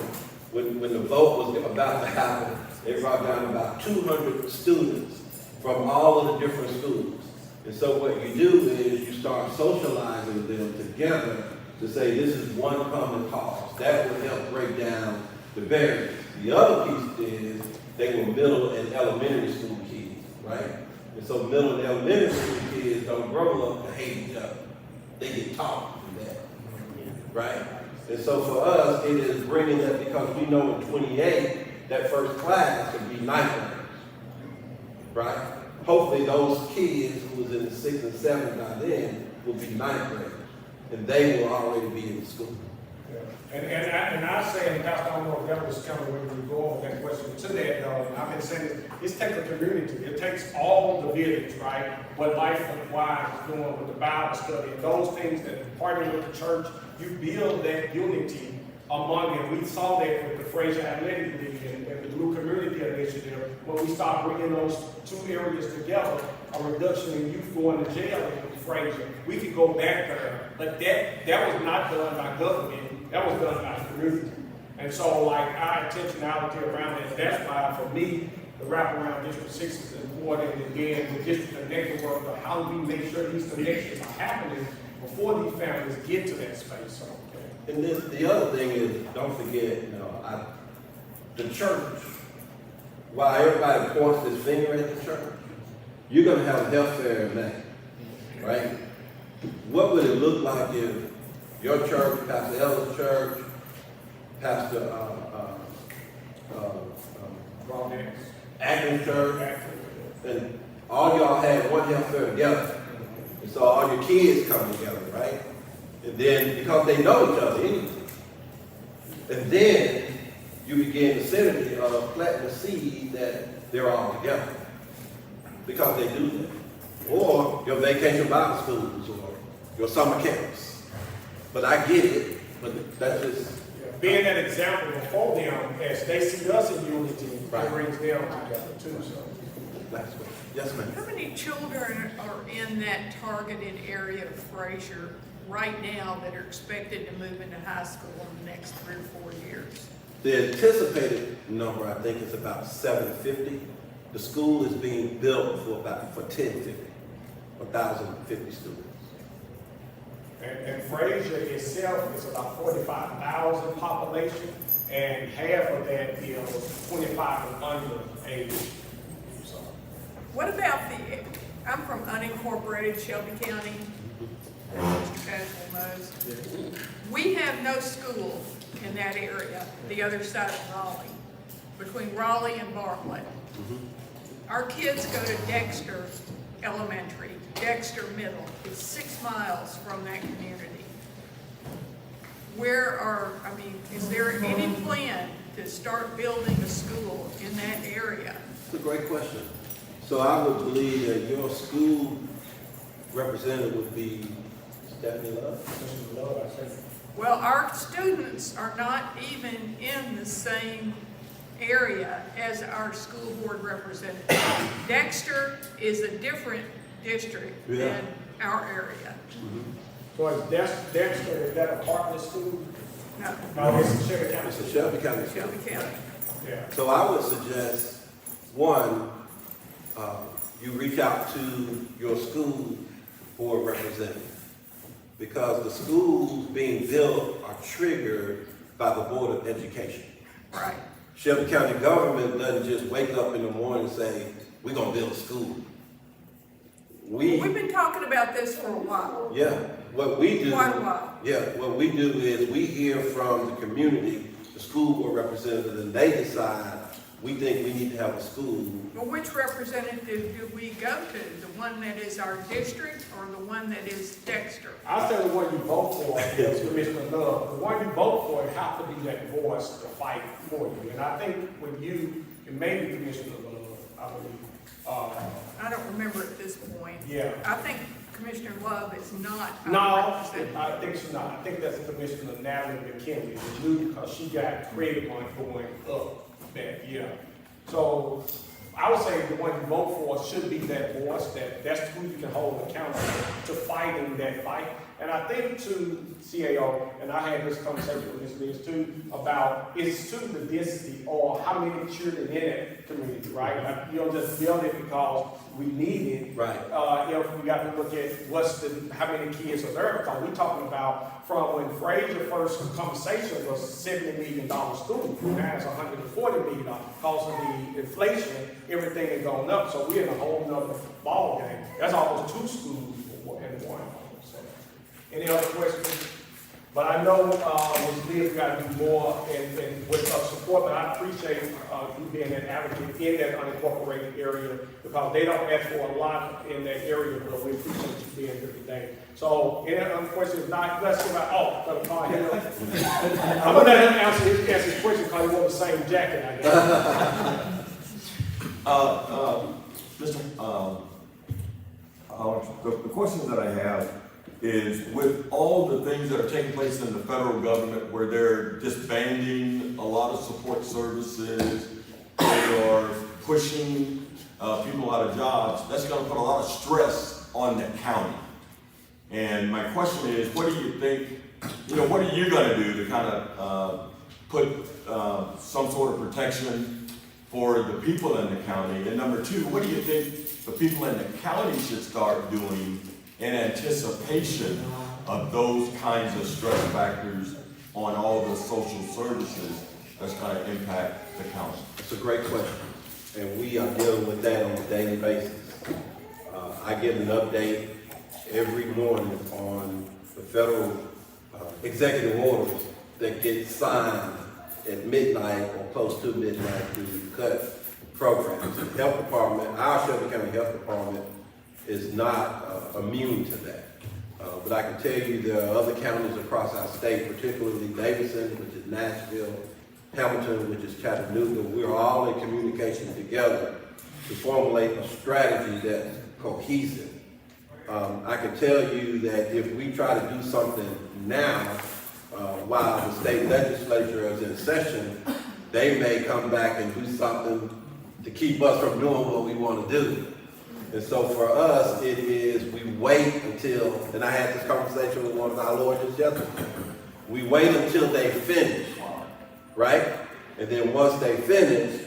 when the vote was about to happen, they brought down about 200 students from all of the different schools. And so what you do is you start socializing them together to say this is one common cause. That will help break down the barriers. The other piece is they were middle and elementary school kids, right? And so middle and elementary school kids don't grow up to hate each other. They get taught to do that, right? And so for us, it is bringing that because we know in 28, that first class will be 9th graders, right? Hopefully those kids who was in the 6th and 7th by then will be 9th graders, and they will already be in school. And I say, and Pastor, I don't know if that was coming when we go over that question to that, though, I've been saying this takes a community. It takes all the village, right? What Life Wise is doing with the Bible study and those things that partner with the church, you build that unity among them. We saw that with the Fraser Athletic League and the Blue Community Initiative, when we start bringing those 2 areas together, a reduction in youth going to jail in Fraser. We could go back there, but that was not done by government. That was done by the community. And so, like, our intentionality around it, that's why, for me, the wraparound District 6 is important, and again, the district connected work, of how do we make sure these connections are happening before these families get to that space. So, okay. And the other thing is, don't forget, the church, while everybody points this finger at the church, you're going to have health fair in May, right? What would it look like if your church, Pastor Ellis' church, Pastor Atkins Church, and all y'all had one health fair together. And so all your kids come together, right? And then, because they know each other anyway. And then you begin the synergy of planting the seed that they're all together. Because they do that. Or your vacation Bible schools or your summer camps. But I get it, but that's just... Being an example before them, as they see us in unity, it brings them together too. So. Yes, ma'am. How many children are in that targeted area of Fraser right now that are expected to move into high school in the next 3 or 4 years? The anticipated number, I think, is about 750. The school is being built for 1050, 1,050 students. And Fraser itself is about 45,000 population, and half of that is 25 and under age. So. What about I'm from unincorporated Shelby County, Mr. Caswell knows. We have no school in that area, the other side of Raleigh, between Raleigh and Bartlett. Our kids go to Dexter Elementary, Dexter Middle is 6 miles from that community. Is there any plan to start building a school in that area? That's a great question. So I would believe that your school representative would be Stephanie Love. Well, our students are not even in the same area as our school board representative. Dexter is a different district than our area. So is Dexter, is that a partner school? No. No, it's Shelby County. It's a Shelby County. Shelby County. Yeah. So I would suggest, one, you reach out to your school board representative, because the schools being built are triggered by the Board of Education. Right. Shelby County government doesn't just wake up in the morning and say, we're going to build a school. We've been talking about this for a while. Yeah, what we do. Quite a while. Yeah, what we do is we hear from the community, the school board representatives, and they decide, we think we need to have a school. Well, which representative do we go to? The one that is our district or the one that is Dexter? I say the one you vote for is Commissioner Love. The one you vote for has to be that voice to fight for you. And I think when you, and maybe Commissioner Love, I believe. I don't remember at this point. Yeah. I think Commissioner Love is not. No, I think she's not. I think that's Commissioner Natalie McKinley, the new, because she got credit money going up that year. So I would say the one you vote for should be that voice, that's who you can hold accountable to fighting that fight. And I think to CAO, and I had this conversation with Ms. Liz too, about it's to the density or how many children in that community, right? Like, you don't just build it because we need it. Right. If we got to look at how many kids are there, because we're talking about from when Fraser first conversation was $70 million school, now it's $140 million because of the inflation, everything has gone up. So we're in a whole nother ball game. That's almost 2 schools in one. So, any other questions? But I know Ms. Liz got to do more and with support, but I appreciate you being an advocate in that unincorporated area because they don't ask for a lot in that area, but we appreciate you being here today. So, any other questions? Not, let's go back. I'm going to let him answer his question because he wore the same jacket, I guess. The question that I have is with all the things that are taking place in the federal government where they're disbanding a lot of support services, they are pushing people out of jobs, that's going to put a lot of stress on the county. And my question is, what do you think, what are you going to do to kind of put some sort of protection for the people in the county? And number 2, what do you think the people in the county should start doing in anticipation of those kinds of stress factors on all the social services that's going to impact the county? It's a great question, and we are dealing with that on a daily basis. I get an update every morning on the federal executive orders that get signed at midnight or close to midnight to cut programs. The health department, our Shelby County Health Department, is not immune to that. But I can tell you there are other counties across our state, particularly Davidson, which is Nashville, Hamilton, which is Chattanooga. We're all in communication together to formulate a strategy that's cohesive. I can tell you that if we try to do something now, while the state legislature is in session, they may come back and do something to keep us from doing what we want to do. And so for us, it is we wait until, and I had this conversation with one of our lawyers yesterday, we wait until they finish, right? And then once they finish,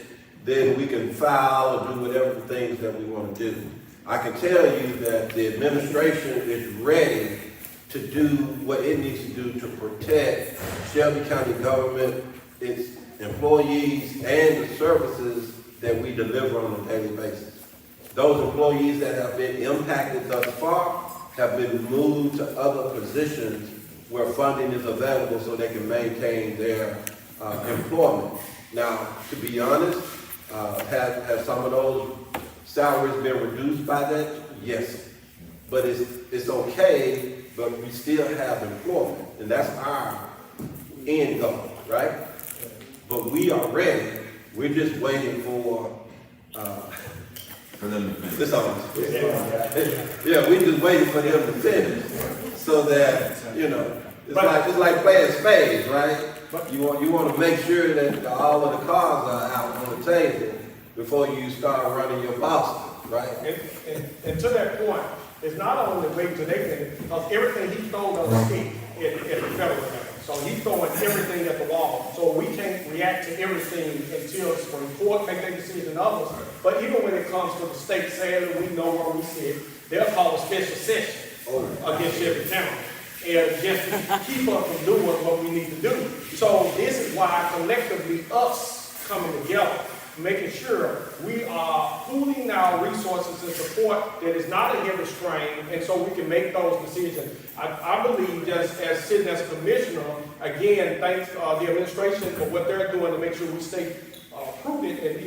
then we can file or do whatever the things that we want to do. I can tell you that the administration is ready to do what it needs to do to protect Shelby County government, its employees, and the services that we deliver on a daily basis. Those employees that have been impacted thus far have been moved to other positions where funding is available so they can maintain their employment. Now, to be honest, have some of those salaries been reduced by that? Yes. But it's okay, but we still have employment, and that's our end goal, right? But we are ready. We're just waiting for them to finish. Yeah, we just waiting for them to finish, so that it's like playing spades, right? You want to make sure that all of the cards are out on the table before you start running your Boston, right? And to that point, it's not only waiting till they finish, because everything he's throwing on the stick at the federal level. So he's throwing everything at the wall. So we can't react to everything until the Supreme Court make their decision on others. But even when it comes to the state saying that we know where we sit, they'll call a special session against Shelby County. And just to keep us from doing what we need to do. So this is why collectively us coming together, making sure we are pooling our our resources and support that is not a heavy strain, and so we can make those decisions. I believe just as sitting as a commissioner, again, thanks the administration for what they're doing to make sure we stay prudent and,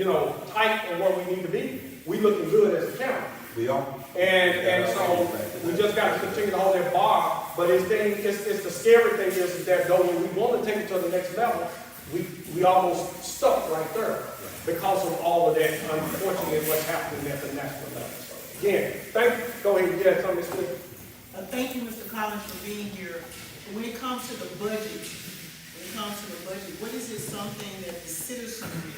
tight on where we need to be. We looking good as a county. We are. And so we just got to continue to hold that bar. But it's the scary thing is that though when we want to take it to the next level, we almost stuck right there because of all of that, unfortunately, what's happening at the national level. So again, thank you. Go ahead, you had something to say? Thank you, Mr. Collins, for being here. When it comes to the budget, what is it something that the citizenry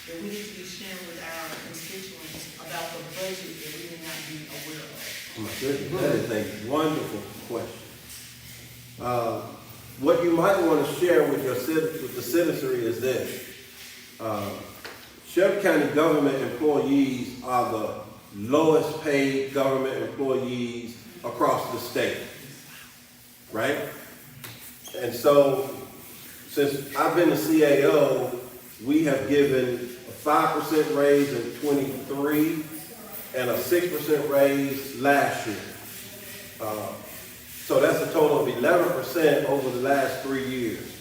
that we need to be sharing with our constituents about the budget that we may not be aware of? Oh my goodness, that is a wonderful question. What you might want to share with the citizenry is this. Shelby County government employees are the lowest paid government employees across the state, right? And so, since I've been the CAO, we have given a 5% raise in 23 and a 6% raise last year. So that's a total of 11% over the last 3 years.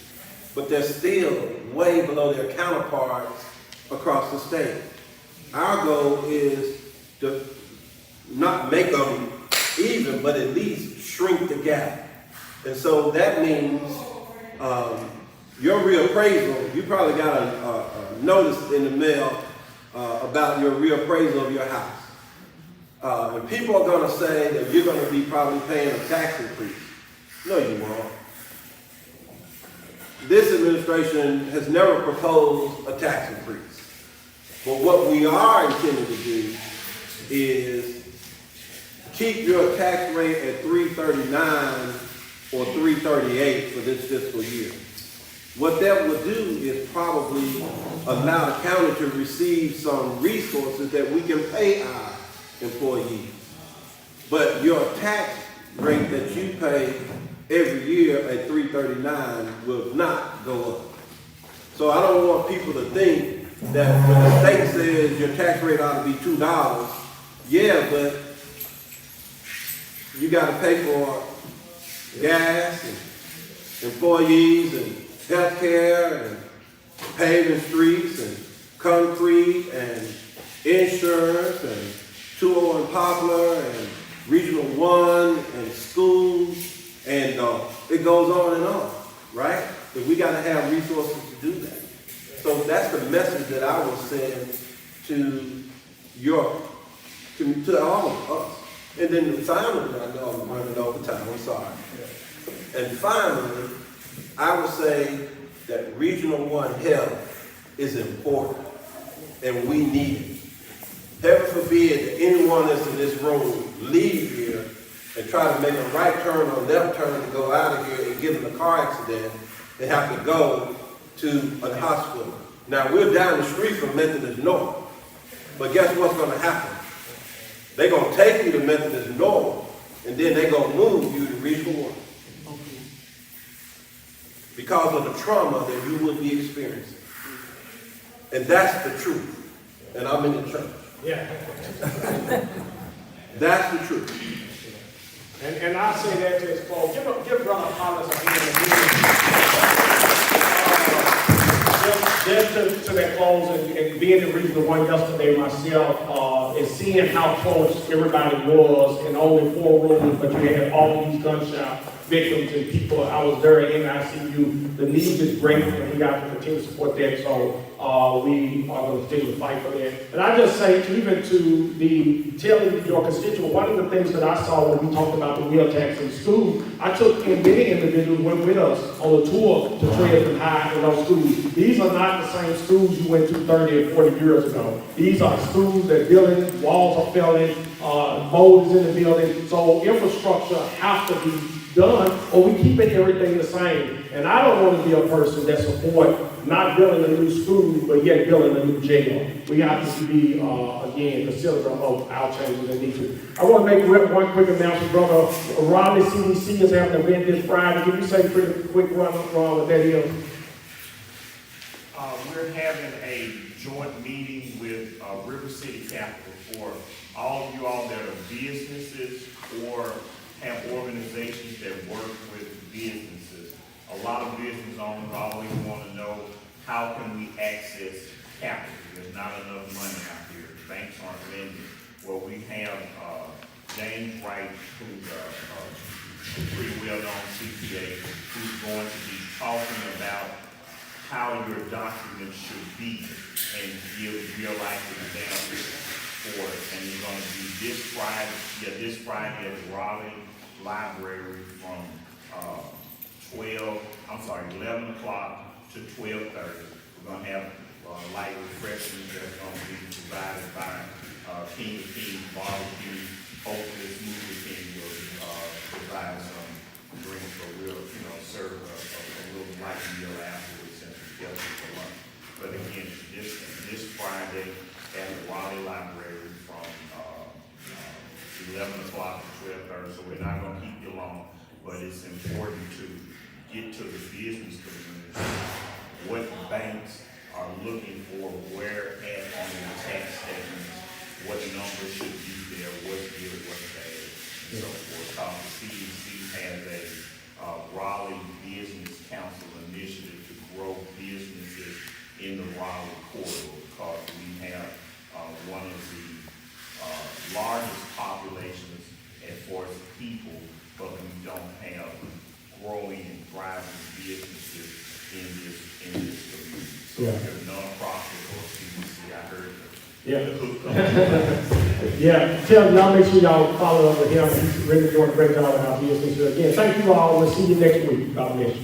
But they're still way below their counterparts across the state. Our goal is to not make them even, but at least shrink the gap. And so that means your reappraisal, you probably got a notice in the mail about your reappraisal of your house. And people are going to say that you're going to be probably paying a tax increase. No, you won't. This administration has never proposed a tax increase. But what we are intending to do is keep your tax rate at 339 or 338 for this fiscal year. What that would do is probably allow the county to receive some resources that we can pay our employees. But your tax rate that you pay every year at 339 will not go up. So I don't want people to think that when the state says your tax rate ought to be $2, yeah, but you got to pay for gas and employees and health care and paving streets and concrete and insurance and 201 Poplar and Regional 1 and schools and it goes on and on, right? But we got to have resources to do that. So that's the message that I will send to all of us. And then finally, I know I'm running over time, I'm sorry. And finally, I would say that Regional 1 health is important and we need it. Heaven forbid that anyone that's in this room leave here and try to make a right turn or left turn to go out of here and get in a car accident and have to go to a hospital. Now, we're down the street from Methodist North, but guess what's going to happen? They're going to take you to Methodist North, and then they're going to move you to Regional 1 because of the trauma that you will be experiencing. And that's the truth. And I'm in the church. Yeah. That's the truth. And I say that to his close. Give Brother Collins a hand. Just to that close and being in Regional 1 yesterday myself, and seeing how close everybody was in only 4 rooms, but you had all these gunshot victims and people. I was there in ICU. The need is great, and we got to continue to support that. So we are going to continue to fight for that. And I just say, even to telling your constituent, one of the things that I saw when we talked about the wheel tax in school, I took in many individuals went with us on a tour to Tresman High in those schools. These are not the same schools you went to 30 and 40 years ago. These are schools that building, walls are failing, mold is in the building. So infrastructure has to be done, or we keeping everything the same. And I don't want to be a person that support not building a new school, but yet building a new jail. We have to be, again, considerate of our changes that need to. I want to make one quick announcement. Brother Raleigh CDC is having an event this Friday. Can you say pretty quick run what that is? We're having a joint meeting with River City Capital for for all of you all that are businesses or have organizations that work with businesses. A lot of business owners always want to know, how can we access capital? There's not enough money out here. The banks aren't lending. Well, we have James Wright, who's a pretty well-known CPA, who's going to be talking about how your documents should be and give real-life examples for it. And it's going to be this Friday at the Raleigh Library from 11 o'clock to 12:30. We're going to have light refreshments that's going to be provided by King of Kings Barbecue. Hopefully, Smoothie King will provide some drinks, or we'll, serve a little light meal afterwards since we kept it for lunch. But again, this Friday at the Raleigh Library from 11 o'clock to 12:30. So we're not going to keep you long, but it's important to get to the business community, what banks are looking for, where at on your tax statements, what numbers should be there, what's good, what's bad, and so forth. The CDC has a Raleigh Business Council initiative to grow businesses in the Raleigh corridor, because we have one of the largest populations as far as people, but we don't have growing and thriving businesses in this community. So if you're a nonprofit or CDC, I heard y'all make sure y'all follow up with him. He's really doing a great job with our business. Again, thank you all. We'll see you next week. God bless you.